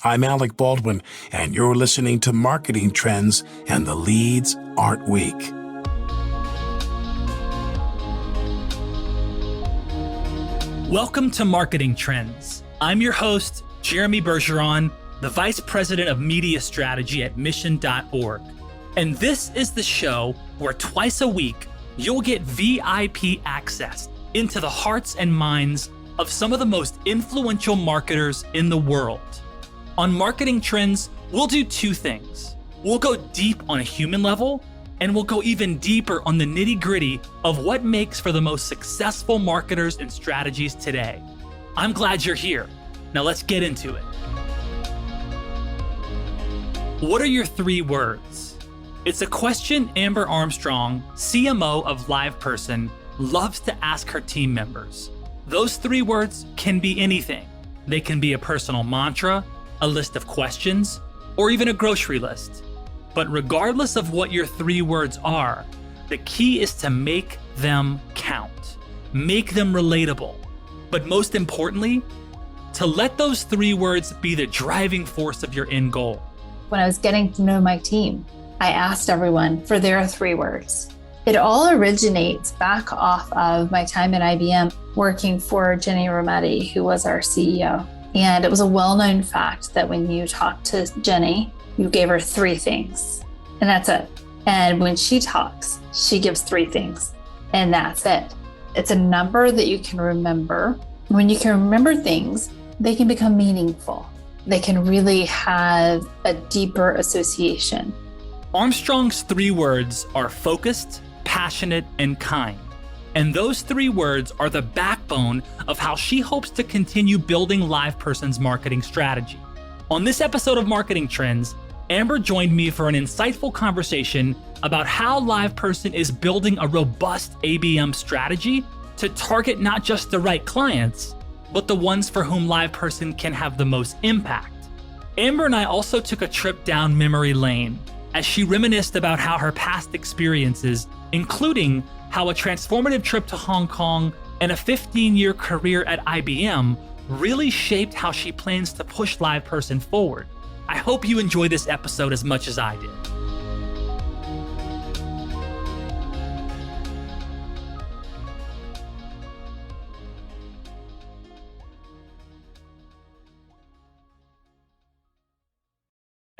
I'm Alec Baldwin, and you're listening to Marketing Trends, and the leads aren't weak. Welcome to Marketing Trends. I'm your host, Jeremy Bergeron, the Vice President of Media Strategy at Mission.org. And this is the show where twice a week, you'll get VIP access into the hearts and minds of some of the most influential marketers in the world. On Marketing Trends, we'll do two things. We'll go deep on a human level, and we'll go even deeper on the nitty-gritty of what makes for the most successful marketers and strategies today. I'm glad you're here. Now let's get into it. What are your 3 words? It's a question Amber Armstrong, CMO of LivePerson, loves to ask her team members. Those 3 words can be anything. They can be a personal mantra, a list of questions, or even a grocery list. But regardless of what your 3 words are, the key is to make them count, make them relatable. But most importantly, to let those 3 words be the driving force of your end goal. When I was getting to know my team, I asked everyone for their 3 words. It all originates back off of my time at IBM working for Ginni Rometty, who was our CEO. And it was a well-known fact that when you talk to Ginni, you gave her 3 things, and that's it. And when she talks, she gives 3 things, and that's it. It's a number that you can remember. When you can remember things, they can become meaningful. They can really have a deeper association. Armstrong's 3 words are focused, passionate, and kind. And those 3 words are the backbone of how she hopes to continue building LivePerson's marketing strategy. On this episode of Marketing Trends, Amber joined me for an insightful conversation about how LivePerson is building a robust ABM strategy to target not just the right clients, but the ones for whom LivePerson can have the most impact. Amber and I also took a trip down memory lane as she reminisced about how her past experiences, including how a transformative trip to Hong Kong and a 15-year career at IBM really shaped how she plans to push LivePerson forward. I hope you enjoy this episode as much as I did.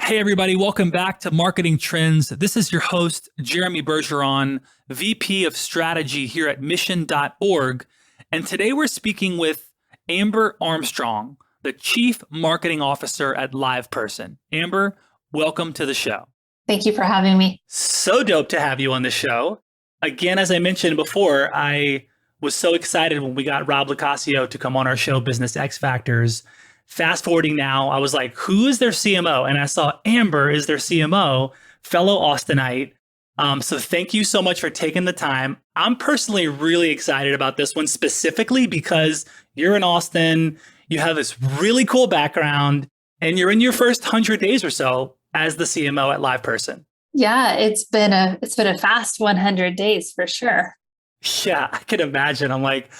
Hey everybody, welcome back to Marketing Trends. This is your host, Jeremy Bergeron, VP of Strategy here at Mission.org. And today we're speaking with Amber Armstrong, the Chief Marketing Officer at LivePerson. Amber, welcome to the show. Thank you for having me. So dope to have you on the show. Again, as I mentioned before, I was so excited when we got Rob Locascio to come on our show, Business X Factors. Fast forwarding now, I was like, who is their CMO? And I saw Amber is their CMO, fellow Austinite. So thank you so much for taking the time. I'm personally really excited about this one specifically because you're in Austin, you have this really cool background, and you're in your first 100 days or so as the CMO at LivePerson. Yeah, it's been a fast 100 days for sure. Yeah, I can imagine. I'm like,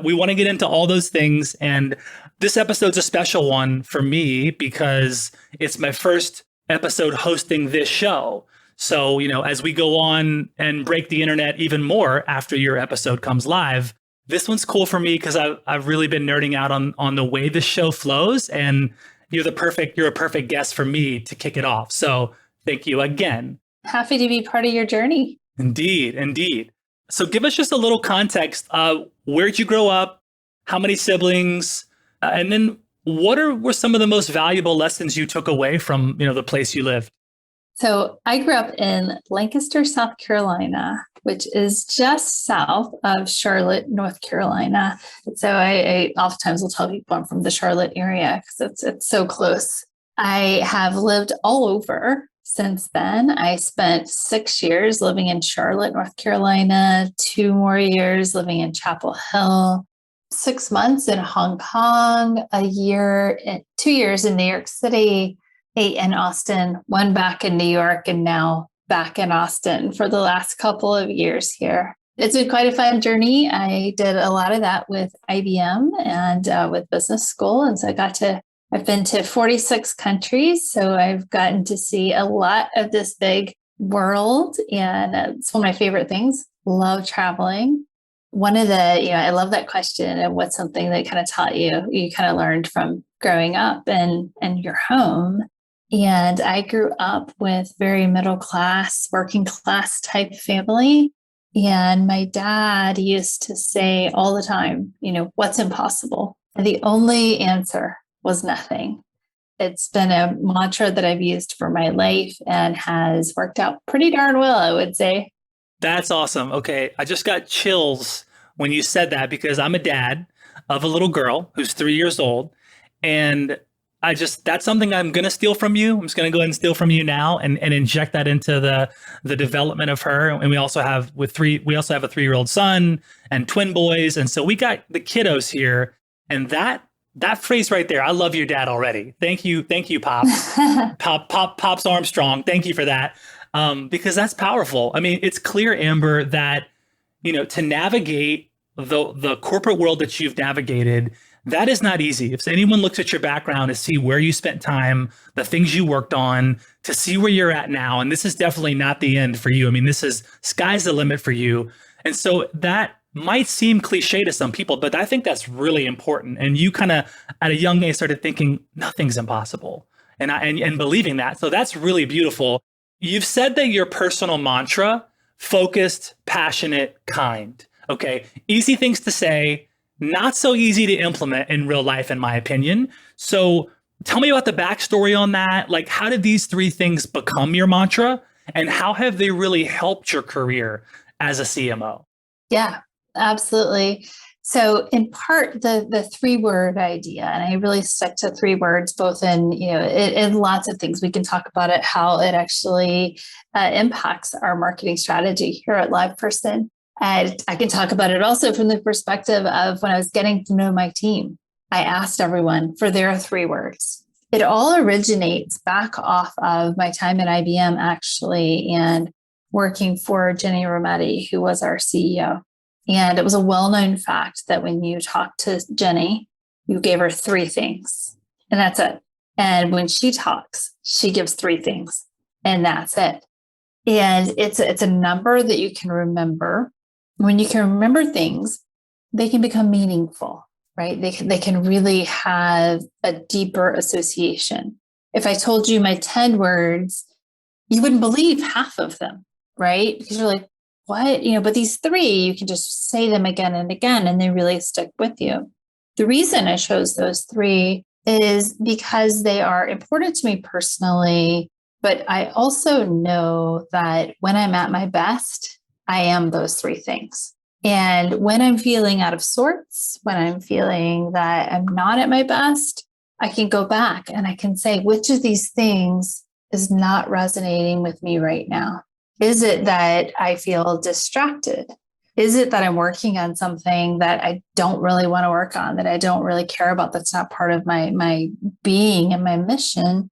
we want to get into all those things. And this episode's a special one for me because it's my first episode hosting this show. So, as we go on and break the internet even more after your episode comes live, this one's cool for me because I've really been nerding out on the way the show flows. And you're a perfect guest for me to kick it off. So thank you again. Happy to be part of your journey. Indeed. So give us just a little context. Where'd you grow up? How many siblings? And then what were some of the most valuable lessons you took away from, the place you lived? So I grew up in Lancaster, South Carolina, which is just south of Charlotte, North Carolina. So I oftentimes will tell people I'm from the Charlotte area because it's so close. I have lived all over since then. I spent 6 years living in Charlotte, North Carolina, 2 more years living in Chapel Hill, 6 months in Hong Kong, 2 years in New York City, 8 in Austin, 1 back in New York, and now back in Austin for the last couple of years here. It's been quite a fun journey. I did a lot of that with IBM and with business school. And so I got to I've been to 46 countries, so I've gotten to see a lot of this big world, and it's one of my favorite things. Love traveling. One of the, I love that question of what's something that kind of taught you kind of learned from growing up and your home. And I grew up with very middle class, working class type family. And my dad used to say all the time, what's impossible? And the only answer was nothing. It's been a mantra that I've used for my life and has worked out pretty darn well, I would say. That's awesome. Okay. I just got chills when you said that because I'm a dad of a little girl who's 3 years old. And that's something I'm going to steal from you. I'm just going to go ahead and steal from you now and inject that into the development of her. And we also have a 3-year-old son and twin boys. And so we got the kiddos here. And that phrase right there, I love your dad already. Thank you, Pops. Pops Armstrong. Thank you for that. Because that's powerful. I mean, it's clear, Amber, that, to navigate the corporate world that you've navigated, that is not easy. If anyone looks at your background to see where you spent time, the things you worked on, to see where you're at now, and this is definitely not the end for you. I mean, this is sky's the limit for you. And so that might seem cliche to some people, but I think that's really important. And you kind of at a young age started thinking nothing's impossible and believing that. So that's really beautiful. You've said that your personal mantra, focused, passionate, kind. Okay. Easy things to say, not so easy to implement in real life, in my opinion. So tell me about the backstory on that. Like, how did these 3 things become your mantra and how have they really helped your career as a CMO? Yeah, absolutely. So in part, the 3-word idea, and I really stuck to 3 words, both in lots of things. We can talk about it, how it actually impacts our marketing strategy here at LivePerson. And I can talk about it also from the perspective of when I was getting to know my team. I asked everyone for their 3 words. It all originates back off of my time at IBM, actually, and working for Ginni Rometty, who was our CEO. And it was a well-known fact that when you talk to Ginni, you gave her 3 things, and that's it. And when she talks, she gives 3 things, and that's it. And it's a number that you can remember. When you can remember things, they can become meaningful, right? They can really have a deeper association. If I told you my 10 words, you wouldn't believe half of them, right? Because you're like, what? But these 3, you can just say them again and again, and they really stick with you. The reason I chose those 3 is because they are important to me personally, but I also know that when I'm at my best, I am those 3 things. And when I'm feeling out of sorts, when I'm feeling that I'm not at my best, I can go back and I can say, which of these things is not resonating with me right now? Is it that I feel distracted? Is it that I'm working on something that I don't really want to work on, that I don't really care about, that's not part of my being and my mission?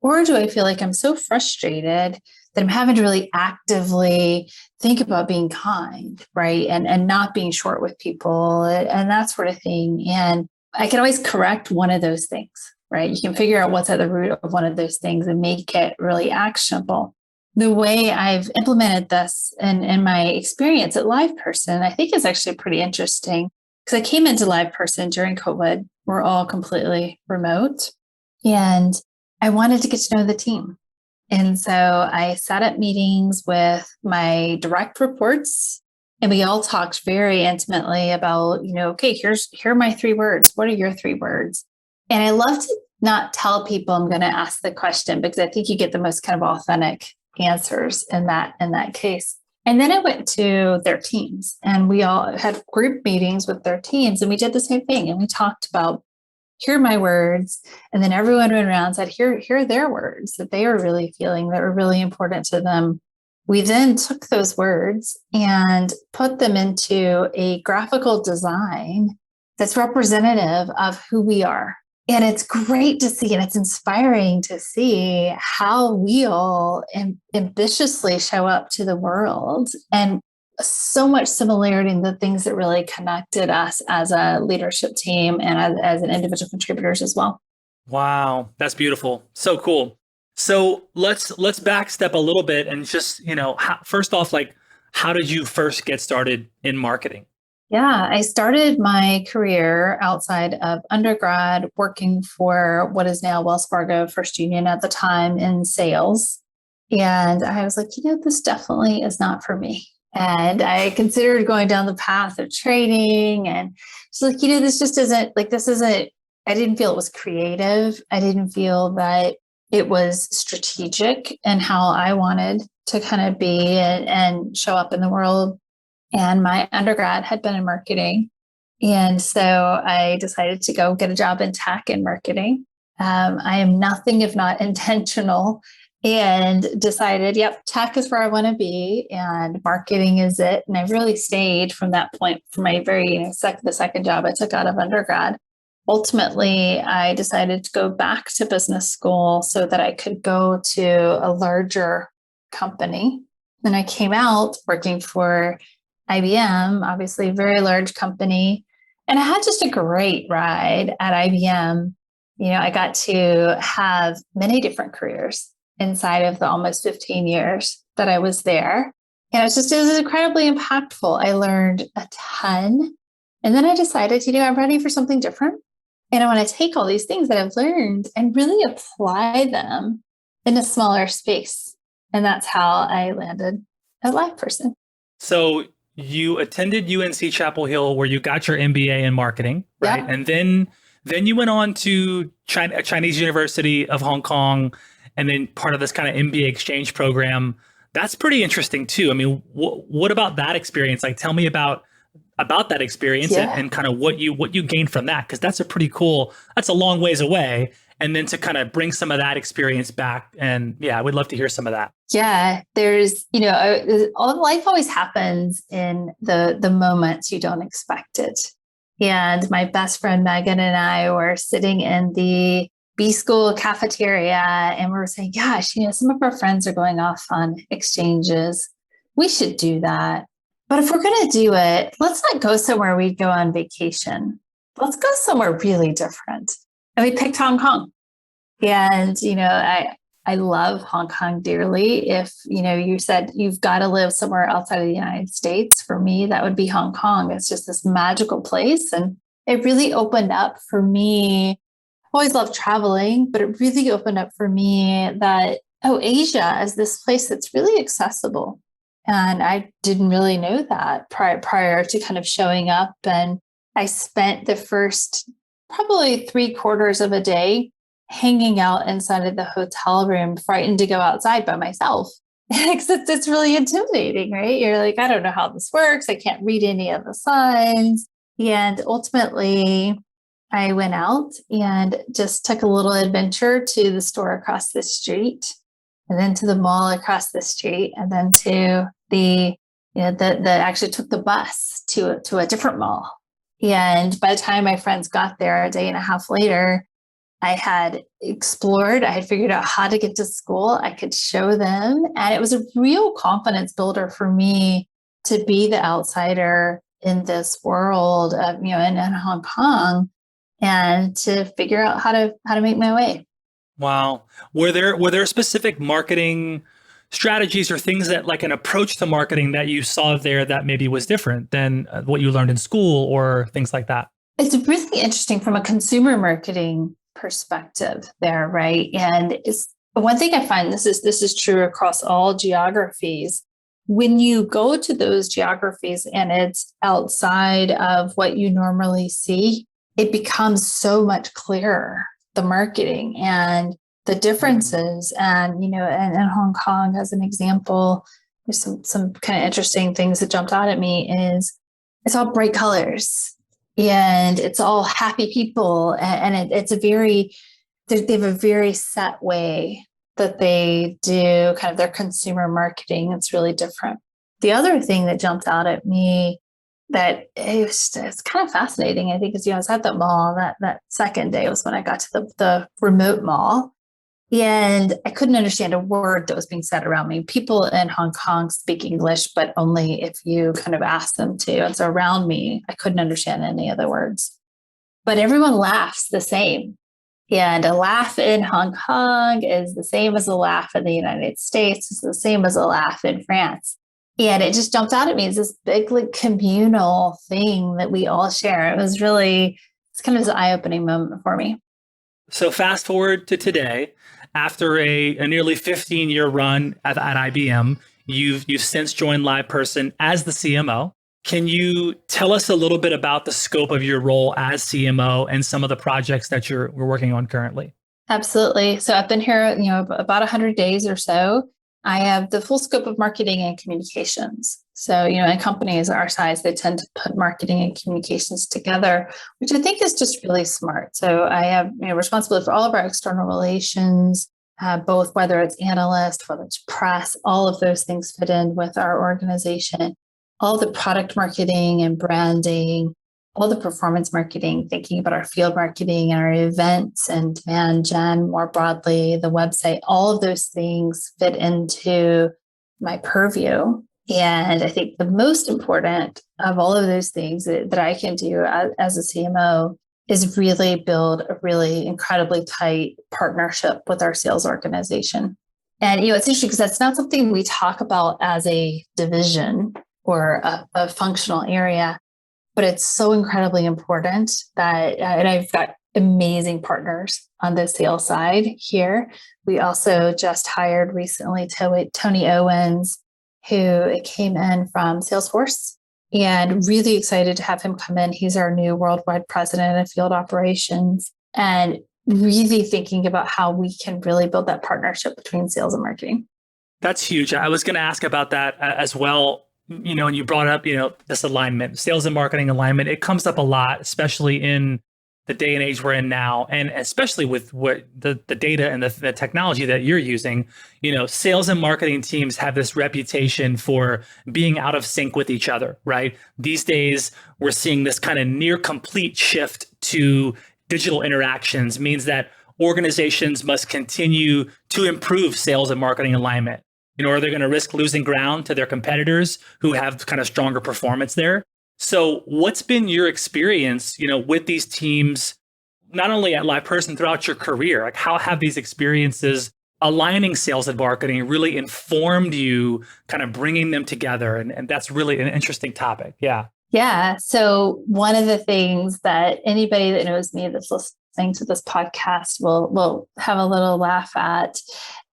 Or do I feel like I'm so frustrated that I'm having to really actively think about being kind, right? And not being short with people and that sort of thing. And I can always correct one of those things, right? You can figure out what's at the root of one of those things and make it really actionable. The way I've implemented this in my experience at LivePerson, I think is actually pretty interesting because I came into LivePerson during COVID. We're all completely remote. And I wanted to get to know the team. And so I set up meetings with my direct reports, and we all talked very intimately about, okay, here are my 3 words. What are your 3 words? And I love to not tell people I'm going to ask the question because I think you get the most kind of authentic answers in that case. And then I went to their teams, and we all had group meetings with their teams, and we did the same thing. And we talked about, here are my words. And then everyone went around and said, here are their words that they are really feeling, that are really important to them. We then took those words and put them into a graphical design that's representative of who we are. And it's great to see, and it's inspiring to see how we all ambitiously show up to the world, and so much similarity in the things that really connected us as a leadership team and as an individual contributors as well. Wow, that's beautiful. So cool. So let's back step a little bit and just, first off, like, how did you first get started in marketing? Yeah, I started my career outside of undergrad working for what is now Wells Fargo First Union at the time in sales. And I was like, this definitely is not for me. And I considered going down the path of trading and just like, this just isn't like, I didn't feel it was creative. I didn't feel that it was strategic and how I wanted to kind of be and show up in the world. And my undergrad had been in marketing. And so I decided to go get a job in tech and marketing. I am nothing if not intentional and decided, yep, tech is where I want to be and marketing is it. And I really stayed from that point for my the second job I took out of undergrad. Ultimately, I decided to go back to business school so that I could go to a larger company. And I came out working for IBM, obviously a very large company. And I had just a great ride at IBM. I got to have many different careers inside of the almost 15 years that I was there. And it was incredibly impactful. I learned a ton. And then I decided, I'm ready for something different. And I want to take all these things that I've learned and really apply them in a smaller space. And that's how I landed at LivePerson. So you attended UNC Chapel Hill where you got your MBA in marketing, right? Yep. And then you went on to Chinese University of Hong Kong and then part of this kind of MBA exchange program. That's pretty interesting too. I mean, what about that experience? Like, tell me about that experience and kind of what you gained from that, because that's a long ways away. And then to kind of bring some of that experience back. And yeah, I would love to hear some of that. Yeah, there's, all life always happens in the moments you don't expect it. And my best friend Megan and I were sitting in the B school cafeteria and we were saying, gosh, some of our friends are going off on exchanges. We should do that. But if we're going to do it, let's not go somewhere we'd go on vacation. Let's go somewhere really different. And we picked Hong Kong. And, I love Hong Kong dearly. If, you said you've got to live somewhere outside of the United States, for me, that would be Hong Kong. It's just this magical place. And it really opened up for me. I always loved traveling, but it really opened up for me that, Asia is this place that's really accessible. And I didn't really know that prior to kind of showing up. And I spent the first probably 3/4 of a day hanging out inside of the hotel room, frightened to go outside by myself. Except it's really intimidating, right? You're like, I don't know how this works. I can't read any of the signs. And ultimately, I went out and just took a little adventure to the store across the street, and then to the mall across the street, and then to the actually took the bus to a different mall. And by the time my friends got there a day and a half later, I had explored, I had figured out how to get to school. I could show them. And it was a real confidence builder for me to be the outsider in this world of, in Hong Kong, and to figure out how to make my way. Wow. Were there specific marketing strategies or things that, like, an approach to marketing that you saw there that maybe was different than what you learned in school or things like that? It's really interesting from a consumer marketing perspective there, right? And it's one thing I find, this is true across all geographies. When you go to those geographies and it's outside of what you normally see, it becomes so much clearer, the marketing and the differences. And, in Hong Kong, as an example, there's some kind of interesting things that jumped out at me is it's all bright colors and it's all happy people. And they have a very set way that they do kind of their consumer marketing. It's really different. The other thing that jumped out at me that it's kind of fascinating, I think, is, I was at that mall that second day was when I got to the remote mall. And I couldn't understand a word that was being said around me. People in Hong Kong speak English, but only if you kind of ask them to. And so around me, I couldn't understand any of the words. But everyone laughs the same. And a laugh in Hong Kong is the same as a laugh in the United States. It's the same as a laugh in France. And it just jumped out at me as this big like communal thing that we all share. It's kind of an eye-opening moment for me. So fast forward to today, after a nearly 15-year run at IBM, you've since joined LivePerson as the CMO. Can you tell us a little bit about the scope of your role as CMO and some of the projects that we're working on currently? Absolutely. So I've been here, about 100 days or so. I have the full scope of marketing and communications. So, in companies our size, they tend to put marketing and communications together, which I think is just really smart. So I have responsibility for all of our external relations, both whether it's analyst, whether it's press, all of those things fit in with our organization. All the product marketing and branding, all the performance marketing, thinking about our field marketing and our events and demand gen more broadly, the website, all of those things fit into my purview. And I think the most important of all of those things that I can do as a CMO is really build a really incredibly tight partnership with our sales organization. And, it's interesting because that's not something we talk about as a division or a functional area, but it's so incredibly important that, and I've got amazing partners on the sales side here. We also just hired recently Tony Owens, who came in from Salesforce, and really excited to have him come in. He's our new worldwide president of field operations, and really thinking about how we can really build that partnership between sales and marketing. That's huge. I was going to ask about that as well. And you brought up, this alignment, sales and marketing alignment. It comes up a lot, especially in the day and age we're in now, and especially with what the data and the technology that you're using. Sales and marketing teams have this reputation for being out of sync with each other, right? These days, we're seeing this kind of near complete shift to digital interactions, means that organizations must continue to improve sales and marketing alignment. Or they're going to risk losing ground to their competitors who have kind of stronger performance there. So what's been your experience, with these teams, not only at LivePerson throughout your career? Like, how have these experiences aligning sales and marketing really informed you, kind of bringing them together? And that's really an interesting topic. Yeah. Yeah. So one of the things that anybody that knows me that's listening to this podcast will have a little laugh at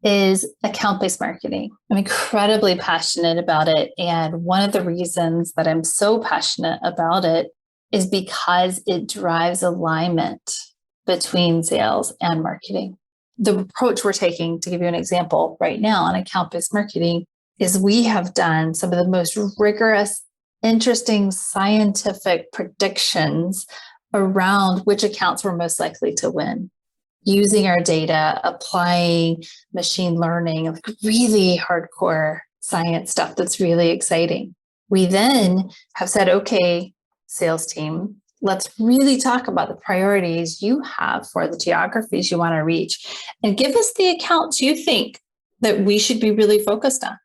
is account-based marketing. I'm incredibly passionate about it. And one of the reasons that I'm so passionate about it is because it drives alignment between sales and marketing. The approach we're taking, to give you an example right now on account-based marketing, is we have done some of the most rigorous, interesting scientific predictions around which accounts we're most likely to win, using our data, applying machine learning, really hardcore science stuff that's really exciting. We then have said, okay, sales team, let's really talk about the priorities you have for the geographies you want to reach, and give us the accounts you think that we should be really focused on.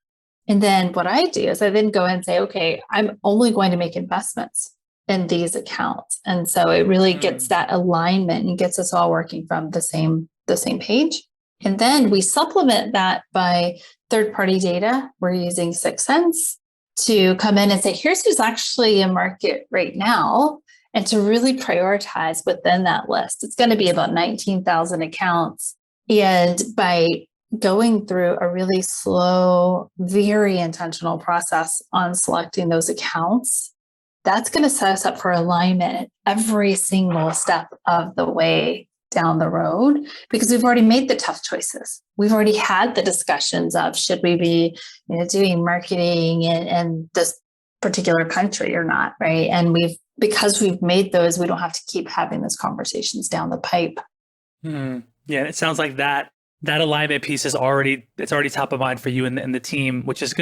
And then what I do is I then go and say, okay, I'm only going to make investments in these accounts. And so it really gets that alignment and gets us all working from the same page. And then we supplement that by third-party data. We're using Sixth Sense to come in and say, here's who's actually in market right now, and to really prioritize within that list. It's going to be about 19,000 accounts. And by going through a really slow, very intentional process on selecting those accounts, that's going to set us up for alignment every single step of the way down the road, because we've already made the tough choices. We've already had the discussions of, should we be doing marketing in this particular country or not, right? And because we've made those, we don't have to keep having those conversations down the pipe. Yeah, it sounds like that alignment piece is already top of mind for you and the team, which is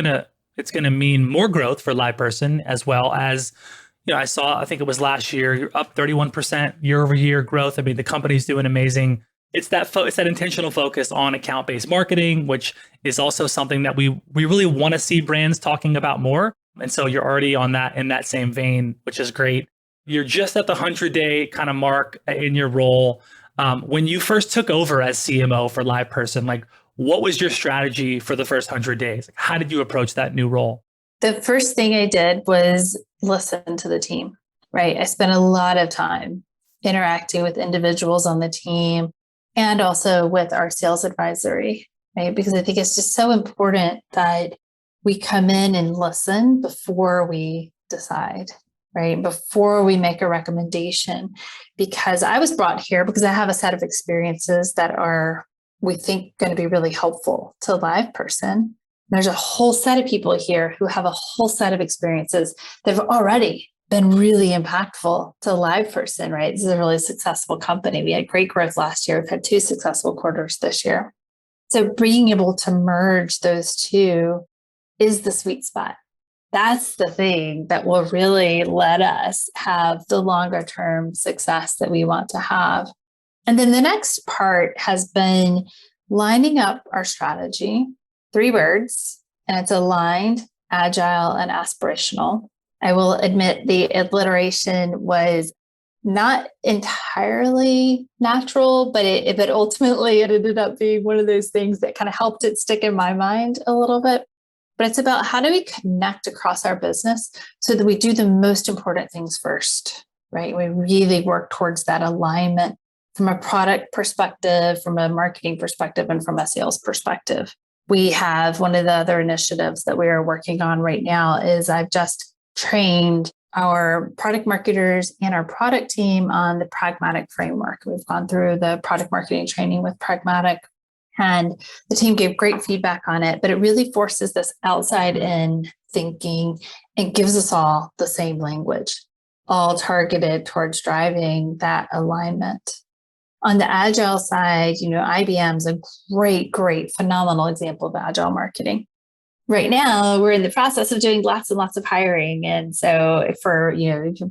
it's going to mean more growth for LivePerson, as well as, I think it was last year, you're up 31% year over year growth. I mean, the company's doing amazing. It's that intentional focus on account-based marketing, which is also something that we really want to see brands talking about more. And so you're already in that same vein, which is great. You're just at the 100-day kind of mark in your role. When you first took over as CMO for LivePerson, like what was your strategy for the first 100 days? How did you approach that new role? The first thing I did was listen to the team, right? I spent a lot of time interacting with individuals on the team and also with our sales advisory, right? Because I think it's just so important that we come in and listen before we decide, right? Before we make a recommendation. Because I was brought here because I have a set of experiences that are, we think, going to be really helpful to LivePerson. There's a whole set of people here who have a whole set of experiences that have already been really impactful to LivePerson, right? This is a really successful company. We had great growth last year. We've had 2 successful quarters this year. So being able to merge those two is the sweet spot. That's the thing that will really let us have the longer term success that we want to have. And then the next part has been lining up our strategy. 3 words, and it's aligned, agile, and aspirational. I will admit the alliteration was not entirely natural, but ultimately it ended up being one of those things that kind of helped it stick in my mind a little bit. But it's about how do we connect across our business so that we do the most important things first, right? We really work towards that alignment from a product perspective, from a marketing perspective, and from a sales perspective. We have one of the other initiatives that we are working on right now is I've just trained our product marketers and our product team on the pragmatic framework. We've gone through the product marketing training with pragmatic, and the team gave great feedback on it, but it really forces this outside in thinking and gives us all the same language, all targeted towards driving that alignment. On the agile side, IBM is a great, phenomenal example of agile marketing. Right now, we're in the process of doing lots and lots of hiring. And so for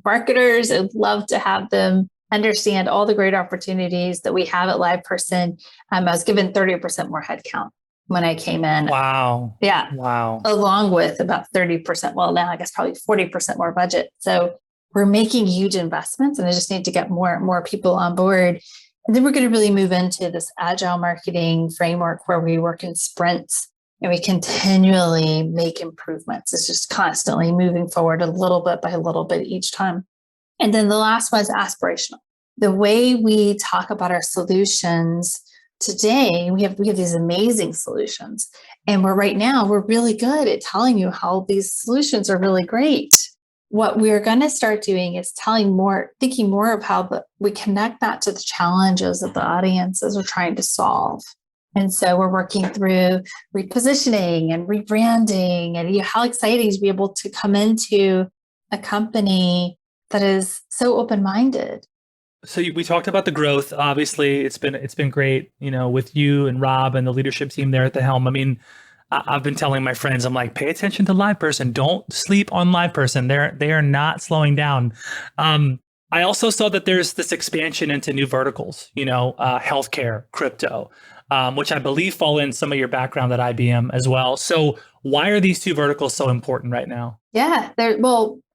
marketers, I'd love to have them understand all the great opportunities that we have at LivePerson. I was given 30% more headcount when I came in. Wow. Yeah. Wow. Along with about 30%, well, now I guess probably 40% more budget. So we're making huge investments, and I just need to get more people on board. And then we're going to really move into this agile marketing framework where we work in sprints and we continually make improvements. It's just constantly moving forward a little bit by a little bit each time. And then the last one is aspirational. The way we talk about our solutions today, we have these amazing solutions. And we're really good at telling you how these solutions are really great. What we're going to start doing is thinking more of how we connect that to the challenges that the audiences are trying to solve. And so we're working through repositioning and rebranding, and how exciting to be able to come into a company that is so open-minded. So we talked about the growth. Obviously, it's been great, with you and Rob and the leadership team there at the helm. I mean, I've been telling my friends, I'm like, pay attention to LivePerson. Don't sleep on LivePerson. They are not slowing down. I also saw that there's this expansion into new verticals, healthcare, crypto, which I believe fall in some of your background at IBM as well. So why are these 2 verticals so important right now? Yeah,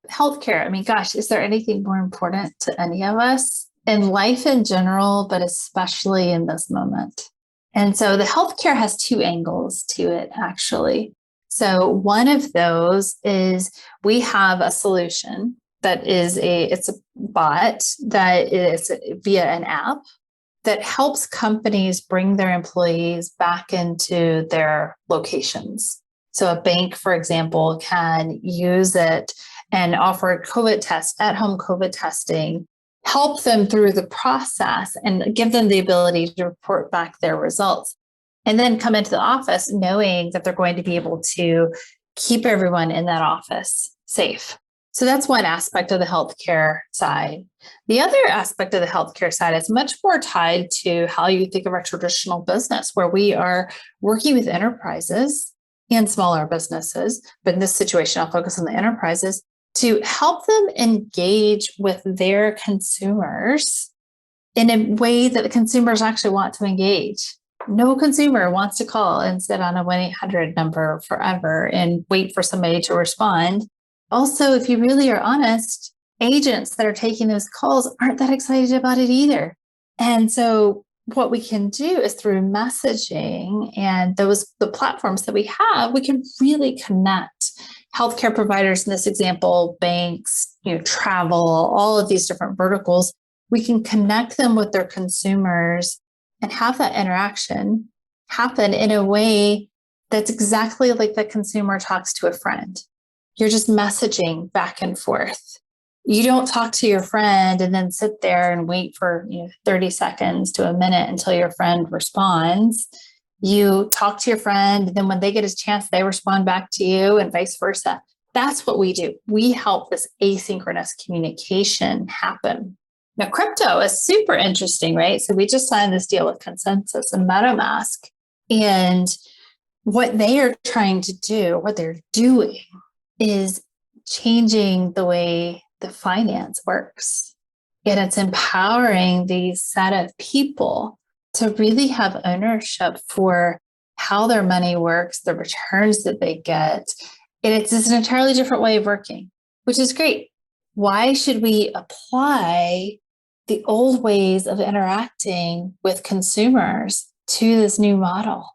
healthcare. I mean, gosh, is there anything more important to any of us in life in general, but especially in this moment? And so the healthcare has 2 angles to it, actually. So one of those is we have a solution that it's a bot that is via an app that helps companies bring their employees back into their locations. So a bank, for example, can use it and offer at-home COVID testing, help them through the process and give them the ability to report back their results, and then come into the office knowing that they're going to be able to keep everyone in that office safe. So that's one aspect of the healthcare side. The other aspect of the healthcare side is much more tied to how you think of our traditional business, where we are working with enterprises and smaller businesses. But in this situation, I'll focus on the enterprises to help them engage with their consumers in a way that the consumers actually want to engage. No consumer wants to call and sit on a 1-800 number forever and wait for somebody to respond. Also, if you really are honest, agents that are taking those calls aren't that excited about it either. And so what we can do is through messaging and the platforms that we have, we can really connect healthcare providers, in this example, banks, travel, all of these different verticals. We can connect them with their consumers and have that interaction happen in a way that's exactly like the consumer talks to a friend. You're just messaging back and forth. You don't talk to your friend and then sit there and wait for 30 seconds to a minute until your friend responds. You talk to your friend, and then when they get a chance, they respond back to you and vice versa. That's what we do. We help this asynchronous communication happen. Now, crypto is super interesting, right? So we just signed this deal with Consensus and Metamask. And what they are trying to do, what they're doing is changing the way the finance works. And it's empowering these set of people to really have ownership for how their money works, the returns that they get. And it's just an entirely different way of working, which is great. Why should we apply the old ways of interacting with consumers to this new model?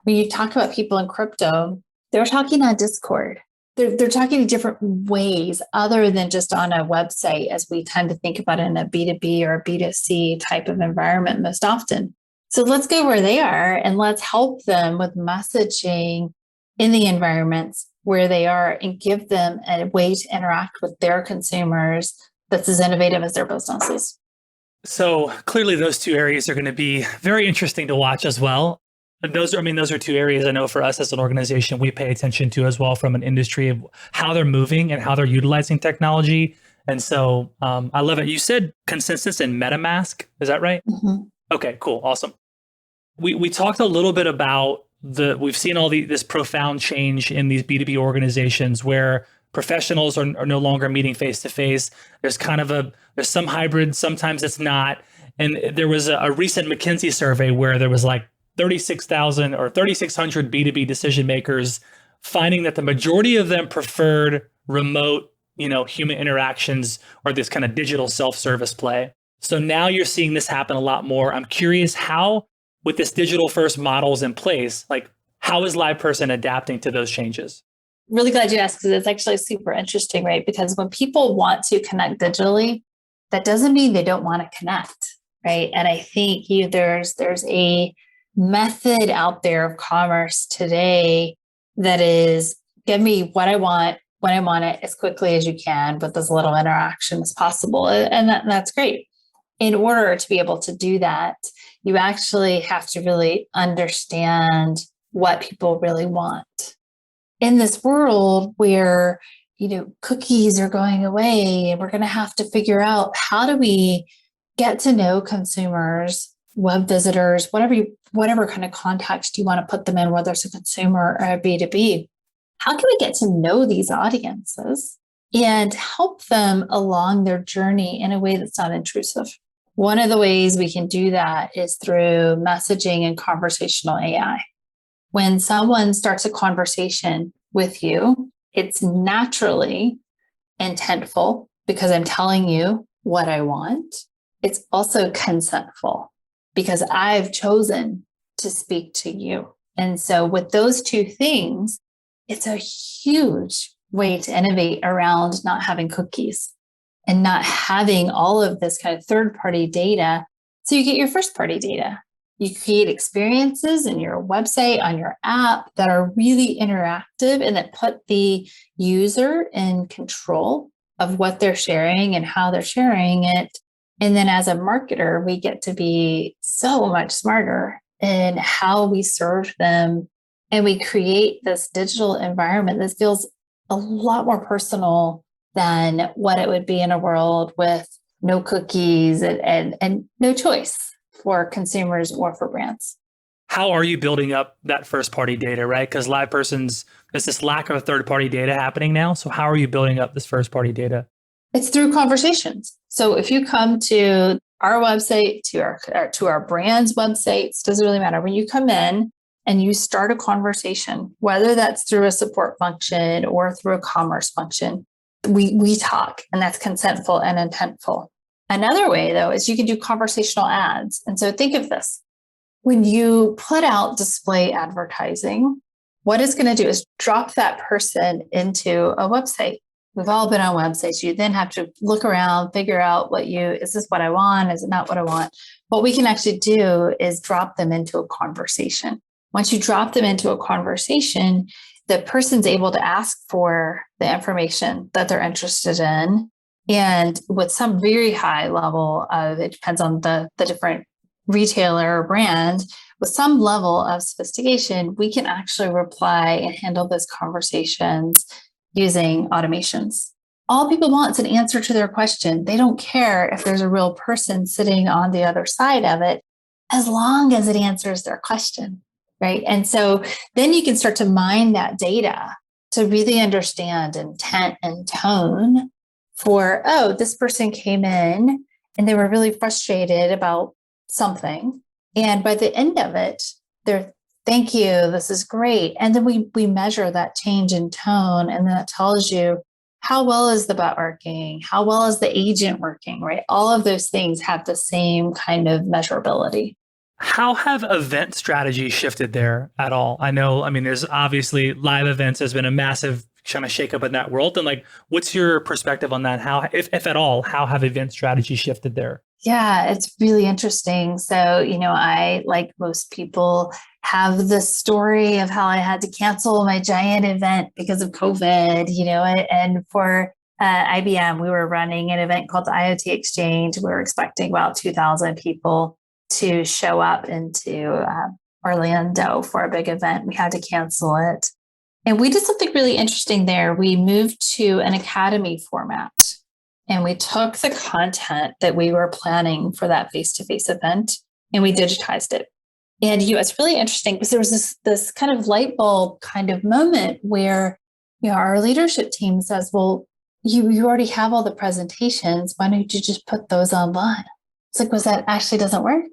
When you talk about people in crypto, they're talking on Discord. They're talking in different ways other than just on a website, as we tend to think about it in a B2B or a B2C type of environment most often. So let's go where they are and let's help them with messaging in the environments where they are and give them a way to interact with their consumers that's as innovative as their businesses. So clearly those two areas are going to be very interesting to watch as well. Those are two areas I know for us as an organization, we pay attention to as well from an industry of how they're moving and how they're utilizing technology. And so I love it. You said Consensus and Metamask. Is that right? Mm-hmm. Okay, cool. Awesome. We talked a little bit about we've seen this profound change in these B2B organizations where professionals are no longer meeting face to face. There's there's some hybrid, sometimes it's not. And there was a recent McKinsey survey where there was like 36,000 or 3,600 B2B decision makers finding that the majority of them preferred remote, human interactions or this kind of digital self-service play. So now you're seeing this happen a lot more. I'm curious how, with this digital first models in place, how is LivePerson adapting to those changes? Really glad you asked, because it's actually super interesting, right? Because when people want to connect digitally, that doesn't mean they don't want to connect, right? And I think there's a method out there of commerce today that is, give me what I want when I want it as quickly as you can with as little interaction as possible. And that's great. In order to be able to do that, you actually have to really understand what people really want. In this world where, cookies are going away and we're going to have to figure out how do we get to know consumers, web visitors, whatever kind of context you want to put them in, whether it's a consumer or a B2B. How can we get to know these audiences and help them along their journey in a way that's not intrusive? One of the ways we can do that is through messaging and conversational AI. When someone starts a conversation with you, it's naturally intentful because I'm telling you what I want. It's also consentful because I've chosen to speak to you. And so with those two things, it's a huge way to innovate around not having cookies and not having all of this kind of third-party data. So you get your first-party data. You create experiences in your website, on your app that are really interactive and that put the user in control of what they're sharing and how they're sharing it. And then as a marketer, we get to be so much smarter in how we serve them. And we create this digital environment that feels a lot more personal than what it would be in a world with no cookies and no choice for consumers or for brands. How are you building up that first party data, right? Because LivePersons, there's this lack of third party data happening now. So how are you building up this first party data? It's through conversations. So if you come to our website, to our brand's websites, doesn't really matter. When you come in and you start a conversation, whether that's through a support function or through a commerce function, we talk, and that's consentful and intentful. Another way, though, is you can do conversational ads. And so think of this. When you put out display advertising, what it's going to do is drop that person into a website. We've all been on websites. You then have to look around, figure out is this what I want? Is it not what I want? What we can actually do is drop them into a conversation. Once you drop them into a conversation, the person's able to ask for the information that they're interested in. And with some very high level it depends on the different retailer or brand, with some level of sophistication, we can actually reply and handle those conversations using automations. All people want is an answer to their question. They don't care if there's a real person sitting on the other side of it, as long as it answers their question, right? And so then you can start to mine that data to really understand intent and tone for, this person came in and they were really frustrated about something. And by the end of it, they're, thank you, this is great. And then we measure that change in tone, and that tells you how well is the bot working? How well is the agent working, right? All of those things have the same kind of measurability. How have event strategies shifted there at all? There's obviously live events has been a massive kind of shakeup in that world. And what's your perspective on that? How, if at all, how have event strategies shifted there? Yeah, it's really interesting. So, I, like most people, have the story of how I had to cancel my giant event because of COVID, and for IBM, we were running an event called the IoT Exchange. We were expecting about 2,000 people to show up into Orlando for a big event. We had to cancel it. And we did something really interesting there. We moved to an academy format. And we took the content that we were planning for that face-to-face event and we digitized it. And it's really interesting because there was this kind of light bulb kind of moment where our leadership team says, well, you already have all the presentations. Why don't you just put those online? It's like, that actually doesn't work,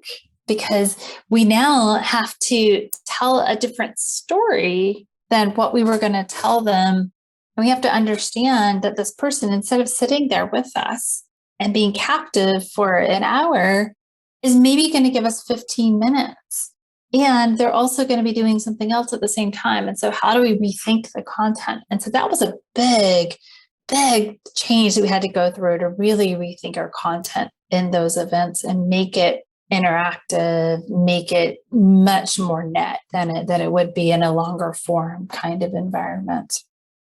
because we now have to tell a different story than what we were going to tell them. And we have to understand that this person, instead of sitting there with us and being captive for an hour, is maybe going to give us 15 minutes. And they're also going to be doing something else at the same time. And so how do we rethink the content? And so that was a big change that we had to go through to really rethink our content in those events and make it interactive, make it much more net than it would be in a longer form kind of environment.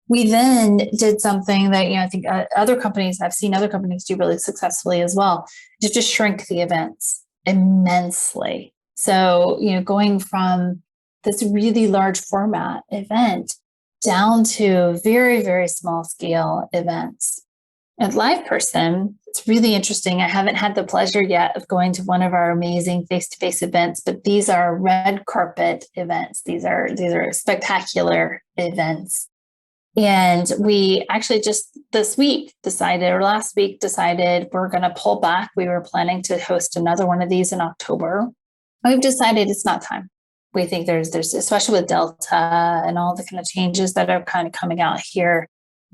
We then did something that, I think I've seen other companies do really successfully as well, to just shrink the events immensely. So, going from this really large format event down to very, very small scale events. At LivePerson, it's really interesting. I haven't had the pleasure yet of going to one of our amazing face-to-face events, but these are red carpet events. These are spectacular events. And we actually just last week decided we're going to pull back. We were planning to host another one of these in October. We've decided it's not time. We think there's especially with Delta and all the kind of changes that are kind of coming out here.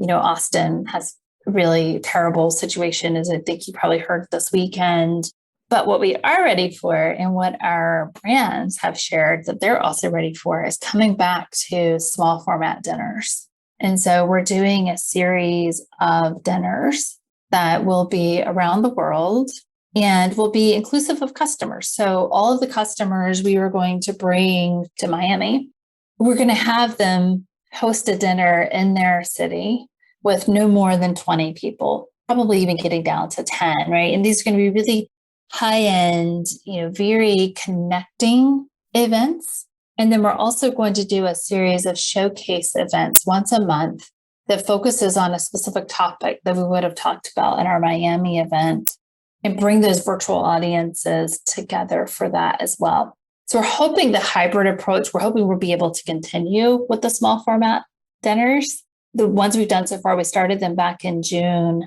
Austin has a really terrible situation, as I think you probably heard this weekend. But what we are ready for, and what our brands have shared that they're also ready for, is coming back to small format dinners. And so we're doing a series of dinners that will be around the world and will be inclusive of customers. So all of the customers we were going to bring to Miami, we're going to have them host a dinner in their city with no more than 20 people, probably even getting down to 10, right? And these are going to be really high-end, very connecting events. And then we're also going to do a series of showcase events once a month that focuses on a specific topic that we would have talked about in our Miami event, and bring those virtual audiences together for that as well. So we're hoping the hybrid approach, we'll be able to continue with the small format dinners. The ones we've done so far, we started them back in June,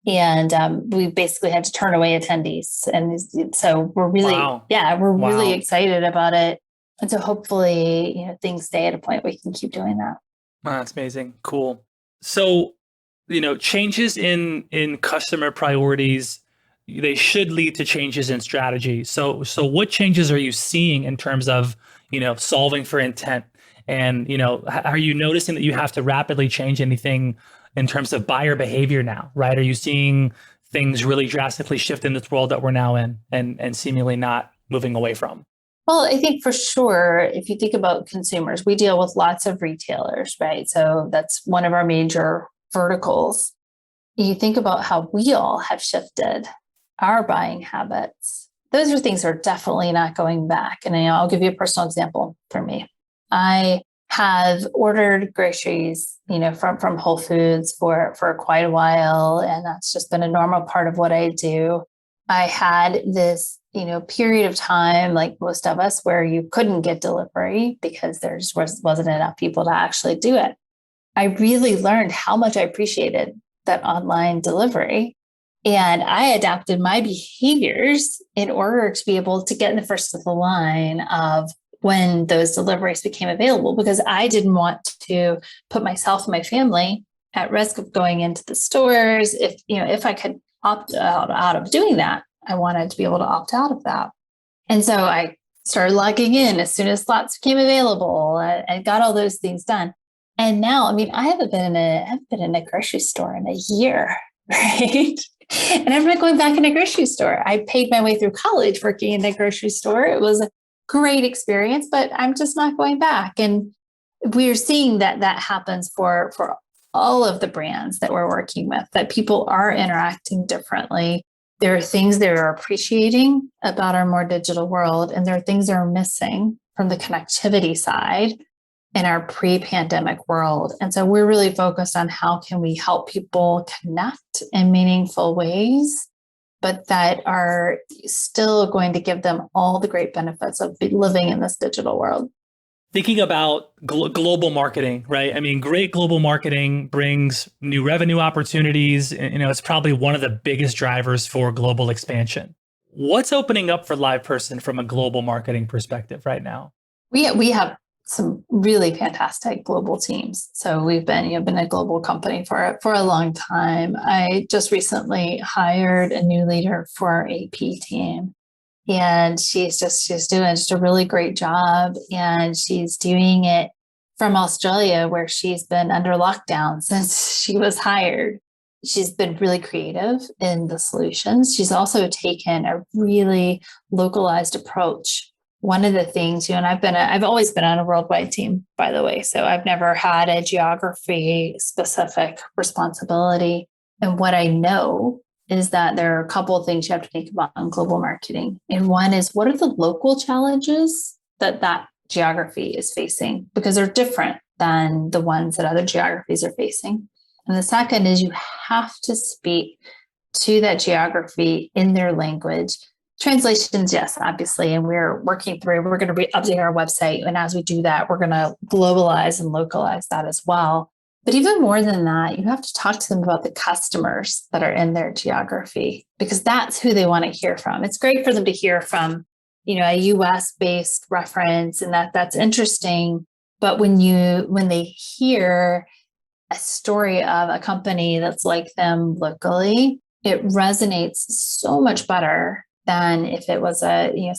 and we basically had to turn away attendees. And so we're really, really excited about it. And so hopefully, things stay at a point where we can keep doing that. Wow, that's amazing. Cool. So, changes in customer priorities, they should lead to changes in strategy. So what changes are you seeing in terms of, solving for intent? And, are you noticing that you have to rapidly change anything in terms of buyer behavior now, right? Are you seeing things really drastically shift in this world that we're now in and seemingly not moving away from? Well, I think for sure, if you think about consumers, we deal with lots of retailers, right? So that's one of our major verticals. You think about how we all have shifted our buying habits. Those are things that are definitely not going back. And I'll give you a personal example for me. I have ordered groceries, from Whole Foods for quite a while, and that's just been a normal part of what I do. I had this, period of time, like most of us, where you couldn't get delivery because there just wasn't enough people to actually do it. I really learned how much I appreciated that online delivery. And I adapted my behaviors in order to be able to get in the first of the line of when those deliveries became available, because I didn't want to put myself and my family at risk of going into the stores. If I could opt out of doing that, I wanted to be able to opt out of that. And so I started logging in as soon as slots became available and got all those things done. And now, I haven't been in a grocery store in a year, right? And I'm not going back in a grocery store. I paid my way through college working in a grocery store. It was a great experience, but I'm just not going back. And we're seeing that happens for all of the brands that we're working with, that people are interacting differently. There are things they're appreciating about our more digital world, and there are things that are missing from the connectivity side in our pre-pandemic world. And so we're really focused on how can we help people connect in meaningful ways, but that are still going to give them all the great benefits of living in this digital world. Thinking about global marketing, right? Great global marketing brings new revenue opportunities. It's probably one of the biggest drivers for global expansion. What's opening up for LivePerson from a global marketing perspective right now? We have some really fantastic global teams. So we've been a global company for a long time. I just recently hired a new leader for our AP team. And she's doing just a really great job. And she's doing it from Australia, where she's been under lockdown since she was hired. She's been really creative in the solutions. She's also taken a really localized approach. One of the things, and I've always been on a worldwide team, by the way. So I've never had a geography specific responsibility. And what I know is that there are a couple of things you have to think about in global marketing. And one is, what are the local challenges that geography is facing? Because they're different than the ones that other geographies are facing. And the second is, you have to speak to that geography in their language. Translations, yes, obviously. And we're going to update our website. And as we do that, we're going to globalize and localize that as well. But even more than that, you have to talk to them about the customers that are in their geography, because that's who they want to hear from. It's great for them to hear from, a US-based reference, and that's interesting. But when they hear a story of a company that's like them locally, it resonates so much better than if it was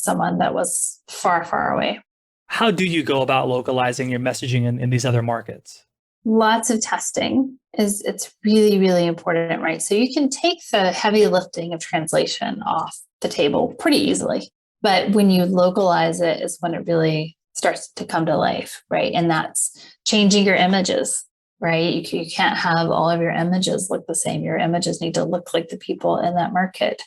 someone that was far, far away. How do you go about localizing your messaging in these other markets? Lots of testing it's really, really important, right? So you can take the heavy lifting of translation off the table pretty easily. But when you localize it is when it really starts to come to life, right? And that's changing your images, right? You can't have all of your images look the same. Your images need to look like the people in that market.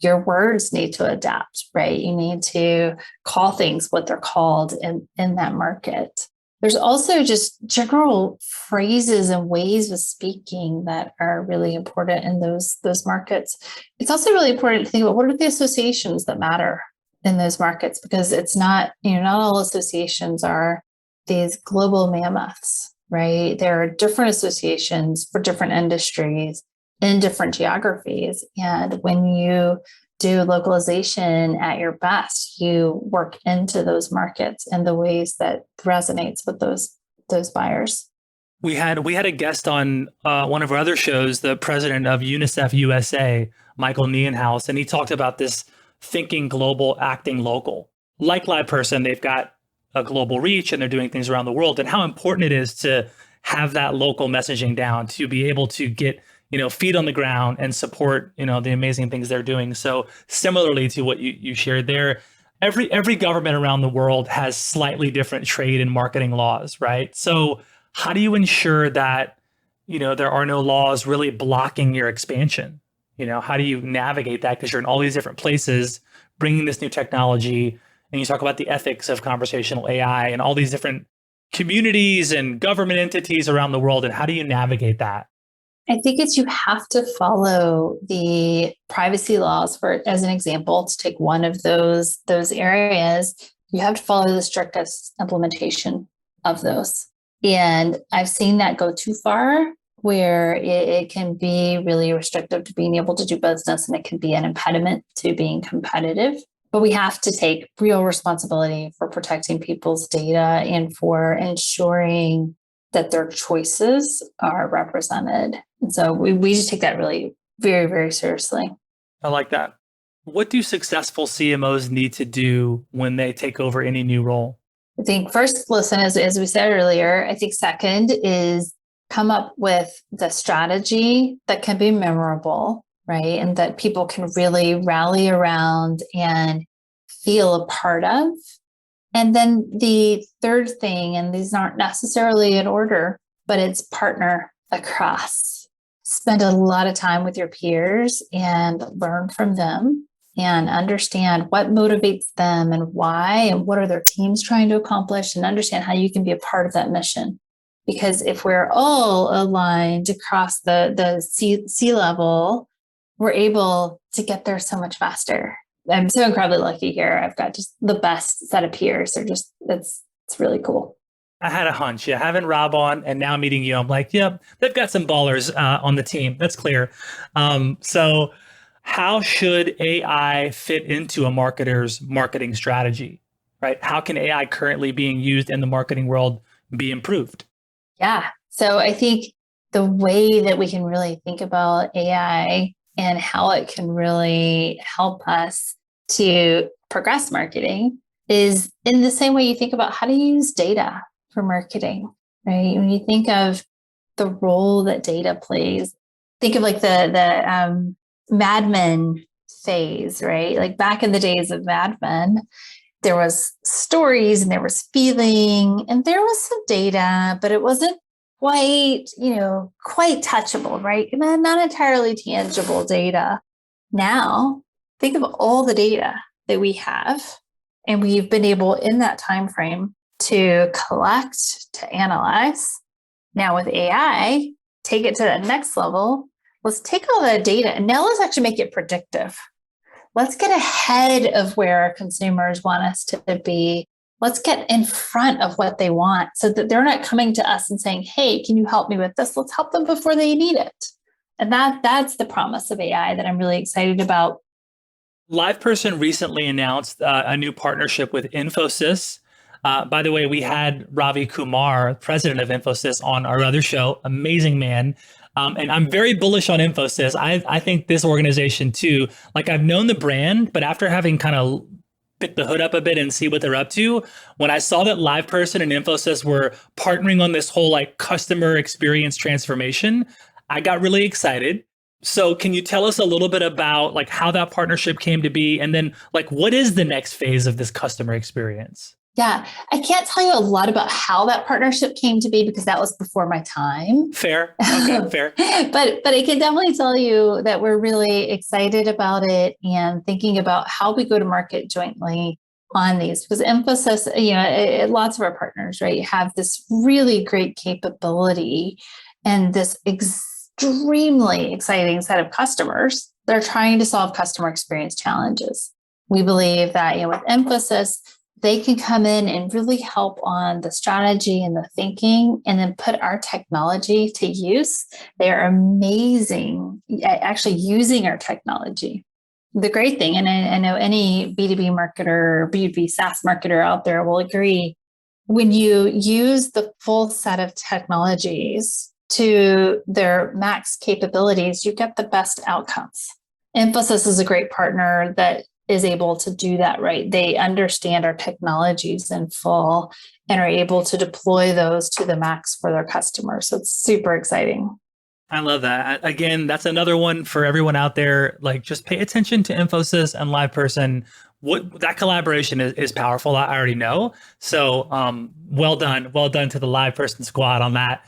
Your words need to adapt, right? You need to call things what they're called in that market. There's also just general phrases and ways of speaking that are really important in those markets. It's also really important to think about, what are the associations that matter in those markets, because it's not all associations are these global mammoths, right? There are different associations for different industries in different geographies. And when you do localization at your best, you work into those markets in the ways that resonates with those buyers. We had a guest on one of our other shows, the president of UNICEF USA, Michael Nienhaus, and he talked about this thinking global, acting local. Like LivePerson, they've got a global reach and they're doing things around the world, and how important it is to have that local messaging down, to be able to get feet on the ground and support the amazing things they're doing. So similarly to what you shared there, every government around the world has slightly different trade and marketing laws, right? So how do you ensure that there are no laws really blocking your expansion? How do you navigate that, because you're in all these different places bringing this new technology, and you talk about the ethics of conversational AI and all these different communities and government entities around the world, and how do you navigate that? I think you have to follow the privacy laws. For as an example, to take one of those areas, you have to follow the strictest implementation of those. And I've seen that go too far, where it can be really restrictive to being able to do business, and it can be an impediment to being competitive. But we have to take real responsibility for protecting people's data and for ensuring that their choices are represented. And so we just take that really very, very seriously. I like that. What do successful CMOs need to do when they take over any new role? I think first, listen, as we said earlier. I think second is come up with the strategy that can be memorable, right? And that people can really rally around and feel a part of. And then the third thing, and these aren't necessarily in order, but it's partner across. Spend a lot of time with your peers and learn from them and understand what motivates them and why, and what are their teams trying to accomplish, and understand how you can be a part of that mission. Because if we're all aligned across the C level, we're able to get there so much faster. I'm so incredibly lucky here. I've got just the best set of peers. It's really cool. I had a hunch. Yeah, having Rob on and now meeting you, I'm like, yep, they've got some ballers on the team. That's clear. So how should AI fit into a marketer's marketing strategy, right? How can AI currently being used in the marketing world be improved? Yeah. So I think the way that we can really think about AI and how it can really help us to progress marketing is in the same way you think about how to use data for marketing, right? When you think of the role that data plays, think of like the Mad Men phase, right? Like back in the days of Mad Men, there was stories and there was feeling and there was some data, but it wasn't quite touchable, right? Not entirely tangible data. Now, think of all the data that we have, and we've been able in that time frame to collect, to analyze. Now with AI, take it to the next level. Let's take all that data and now let's actually make it predictive. Let's get ahead of where our consumers want us to be. Let's get in front of what they want so that they're not coming to us and saying, hey, can you help me with this? Let's help them before they need it. And that's the promise of AI that I'm really excited about. LivePerson recently announced a new partnership with Infosys. By the way, we had Ravi Kumar, president of Infosys, on our other show. Amazing man. And I'm very bullish on Infosys. I think this organization too, like I've known the brand, but after having kind of pick the hood up a bit and see what they're up to, when I saw that LivePerson and Infosys were partnering on this whole like customer experience transformation, I got really excited. So can you tell us a little bit about like how that partnership came to be, and then like what is the next phase of this customer experience? Yeah, I can't tell you a lot about how that partnership came to be because that was before my time. Fair. Okay, fair. But I can definitely tell you that we're really excited about it and thinking about how we go to market jointly on these. Because Infosys, lots of our partners, right, have this really great capability and this extremely exciting set of customers that are trying to solve customer experience challenges. We believe that with Infosys, they can come in and really help on the strategy and the thinking and then put our technology to use. They're amazing at actually using our technology. The great thing, and I know any B2B marketer, B2B SaaS marketer out there will agree, when you use the full set of technologies to their max capabilities, you get the best outcomes. Infosys is a great partner that is able to do that, right? They understand our technologies in full and are able to deploy those to the max for their customers. So it's super exciting. I love that. Again, that's another one for everyone out there. Like, just pay attention to Infosys and LivePerson. What that collaboration is powerful. I already know. So, well done to the LivePerson squad on that.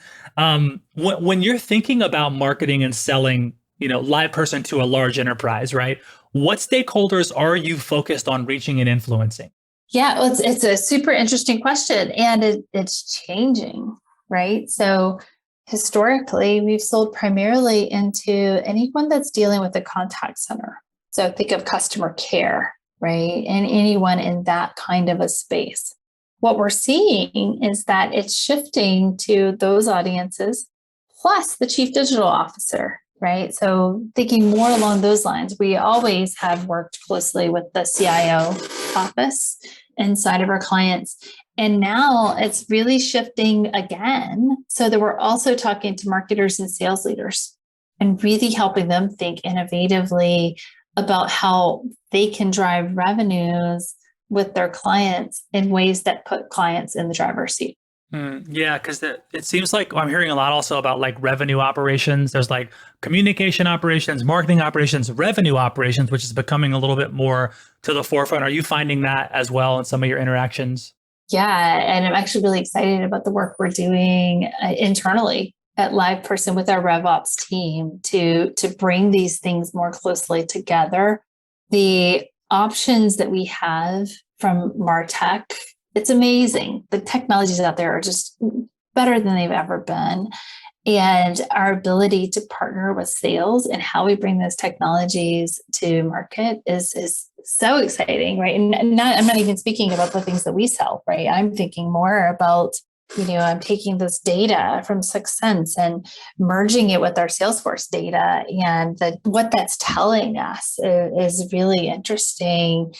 When you're thinking about marketing and selling, LivePerson to a large enterprise, right? What stakeholders are you focused on reaching and influencing? Yeah, well, it's a super interesting question, and it's changing, right? So historically, we've sold primarily into anyone that's dealing with a contact center. So think of customer care, right? And anyone in that kind of a space. What we're seeing is that it's shifting to those audiences, plus the chief digital officer, right? So thinking more along those lines, we always have worked closely with the CIO office inside of our clients. And now it's really shifting again, so that we're also talking to marketers and sales leaders and really helping them think innovatively about how they can drive revenues with their clients in ways that put clients in the driver's seat. Yeah, because it seems like I'm hearing a lot also about like revenue operations. There's like communication operations, marketing operations, revenue operations, which is becoming a little bit more to the forefront. Are you finding that as well in some of your interactions? Yeah, and I'm actually really excited about the work we're doing internally at LivePerson with our RevOps team to bring these things more closely together. The options that we have from MarTech, it's amazing. The technologies out there are just better than they've ever been. And our ability to partner with sales and how we bring those technologies to market is so exciting, right? And I'm not even speaking about the things that we sell, right? I'm thinking more about, I'm taking this data from 6 Sense and merging it with our Salesforce data. And what that's telling us is really interesting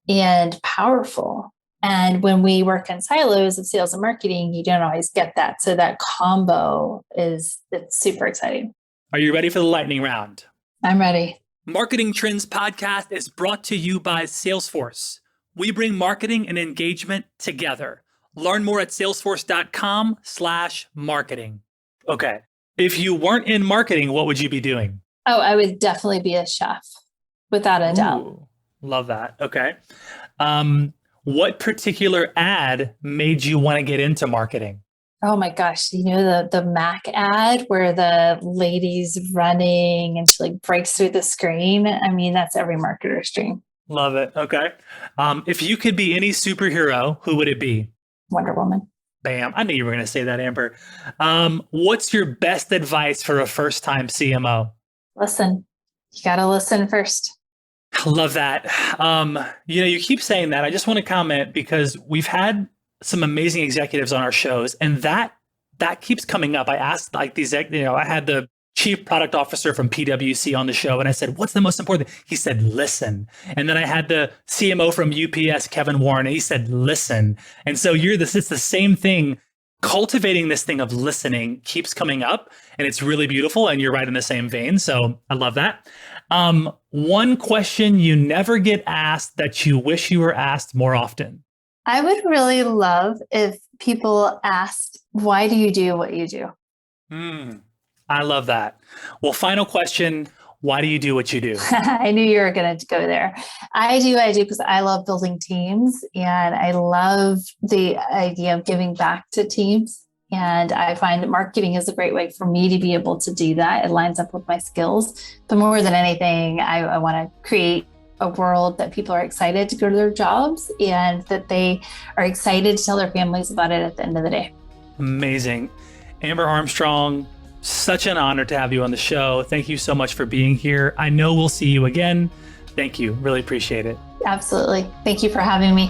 and powerful. And when we work in silos of sales and marketing, you don't always get that. So that combo it's super exciting. Are you ready for the lightning round? I'm ready. Marketing Trends Podcast is brought to you by Salesforce. We bring marketing and engagement together. Learn more at salesforce.com/marketing. Okay. If you weren't in marketing, what would you be doing? Oh, I would definitely be a chef, without a doubt. Ooh, love that. Okay. What particular ad made you want to get into marketing? Oh my gosh, the Mac ad where the lady's running and she like breaks through the screen. I mean, that's every marketer's dream. Love it. Okay. If you could be any superhero, who would it be? Wonder Woman. Bam. I knew you were going to say that, Amber. What's your best advice for a first-time CMO? Listen. You got to listen first. I love that. You keep saying that. I just want to comment because we've had some amazing executives on our shows, and that keeps coming up. I asked like these, I had the chief product officer from PwC on the show, and I said, "What's the most important?" He said, "Listen." And then I had the CMO from UPS, Kevin Warren, and he said, "Listen." And so it's the same thing. Cultivating this thing of listening keeps coming up, and it's really beautiful. And you're right in the same vein. So I love that. One question you never get asked that you wish you were asked more often. I would really love if people asked, why do you do what you do? I love that. Well, final question. Why do you do what you do? I knew you were going to go there. I do because I love building teams, and I love the idea of giving back to teams. And I find that marketing is a great way for me to be able to do that. It lines up with my skills. But more than anything, I want to create a world that people are excited to go to their jobs and that they are excited to tell their families about it at the end of the day. Amazing. Amber Armstrong, such an honor to have you on the show. Thank you so much for being here. I know we'll see you again. Thank you. Really appreciate it. Absolutely. Thank you for having me.